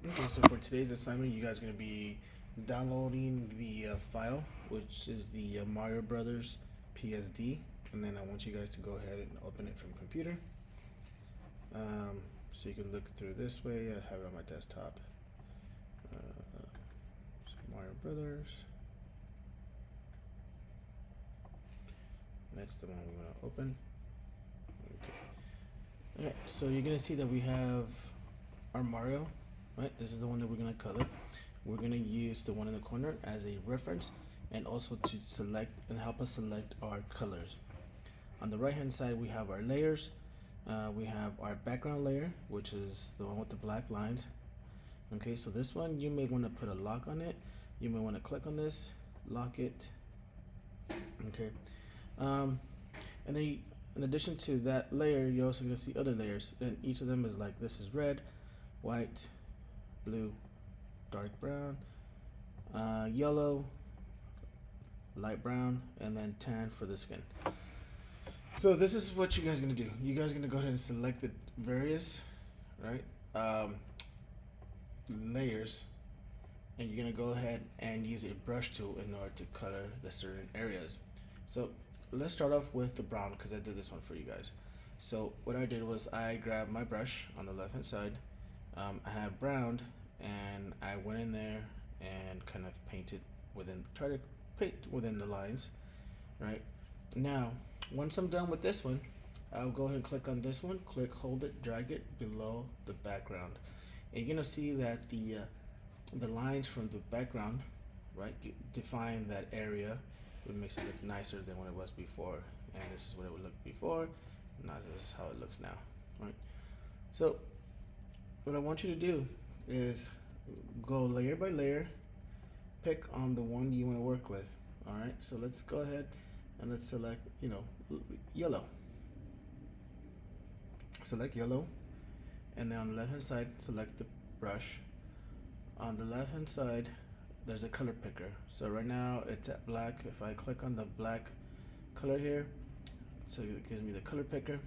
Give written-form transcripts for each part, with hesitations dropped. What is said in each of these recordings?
Okay, so for today's assignment, you guys are going to be downloading the file, which is the Mario Brothers PSD, and then I want you guys to go ahead and open it from computer. So you can look through this way. I have it on my desktop. So Mario Brothers. That's the one we want to open. Okay. All right. So you're gonna see that we have our Mario. Right. This is the one that we're gonna color. We're gonna use the one in the corner as a reference, and also to select and help us select our colors. On the right hand side, we have our layers. We have our background layer, which is the one with the black lines. Okay, so this one you may want to put a lock on it. You may want to click on this, lock it. Okay, and then in addition to that layer, you're also going to see other layers, and each of them is like this is red, white, blue, dark brown, yellow, light brown, and then tan for the skin. So this is what you guys are gonna do. You guys are gonna go ahead and select the various, right, layers, and you're gonna go ahead and use a brush tool in order to color the certain areas. So let's start off with the brown because I did this one for you guys. So what I did was I grabbed my brush on the left hand side. I have brown, and I went in there and kind of painted within, try to paint within the lines, right? Now, once I'm done with this one, I'll go ahead and click on this one, click, hold it, drag it below the background. And you're gonna see that the lines from the background, right, define that area. It makes it look nicer than what it was before. And this is what it would look before. Now this is how it looks now, right? So what I want you to do is go layer by layer, pick on the one you want to work with. All right, so let's go ahead and let's select, yellow. Select yellow, and then on the left hand side, select the brush. On the left hand side, there's a color picker. So right now it's at black. If I click on the black color here, so it gives me the color picker.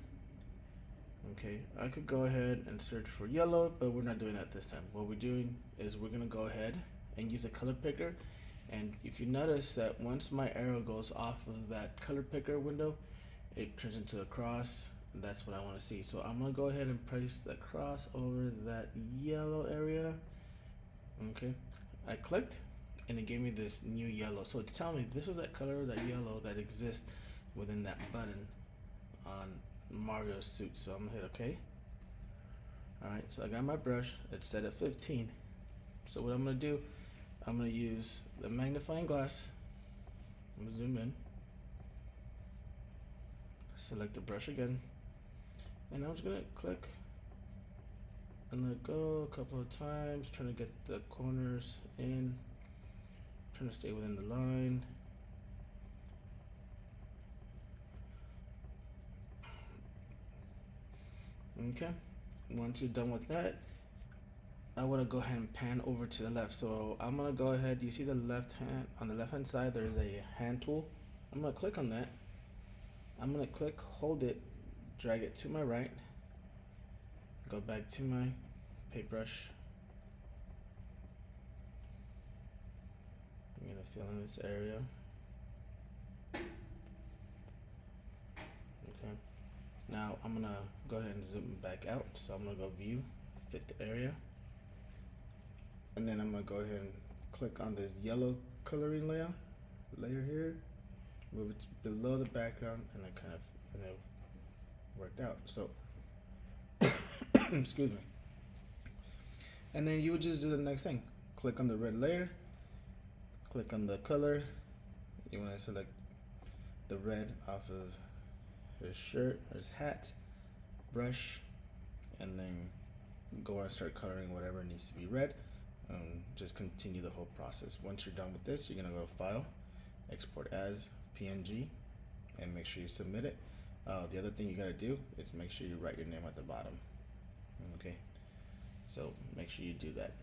Okay, I could go ahead and search for yellow, but we're not doing that this time. What we're doing is we're gonna go ahead and use a color picker. And if you notice that once my arrow goes off of that color picker window, it turns into a cross. That's what I want to see. So I'm gonna go ahead and place the cross over that yellow area. Okay, I clicked and it gave me this new yellow. So it's telling me this is that color, that yellow that exists within that button on Mario's suit. So I'm gonna hit OK. Alright, so I got my brush, it's set at 15. So what I'm gonna do, I'm gonna use the magnifying glass. I'm gonna zoom in. Select the brush again. And I'm just gonna click and let go a couple of times, trying to get the corners in, trying to stay within the line. Okay, once you're done with that, I want to go ahead and pan over to the left. So I'm gonna go ahead, you see the left hand, on the left hand side there's a hand tool. I'm gonna click on that. I'm gonna click, hold it, drag it to my right, go back to my paintbrush. I'm gonna fill in this area. Okay, now I'm gonna go ahead and zoom back out. So I'm gonna go view, fit the area, and then I'm gonna go ahead and click on this yellow coloring layer here, move it below the background, and it worked out. So excuse me. And then you would just do the next thing. Click on the red layer, click on the color. You want to select the red off of his shirt or his hat, brush, and then go and start coloring whatever needs to be red. Just continue the whole process. Once you're done with this, you're gonna go to File, Export as PNG, and make sure you submit it. The other thing you gotta do is make sure you write your name at the bottom. Okay, so make sure you do that.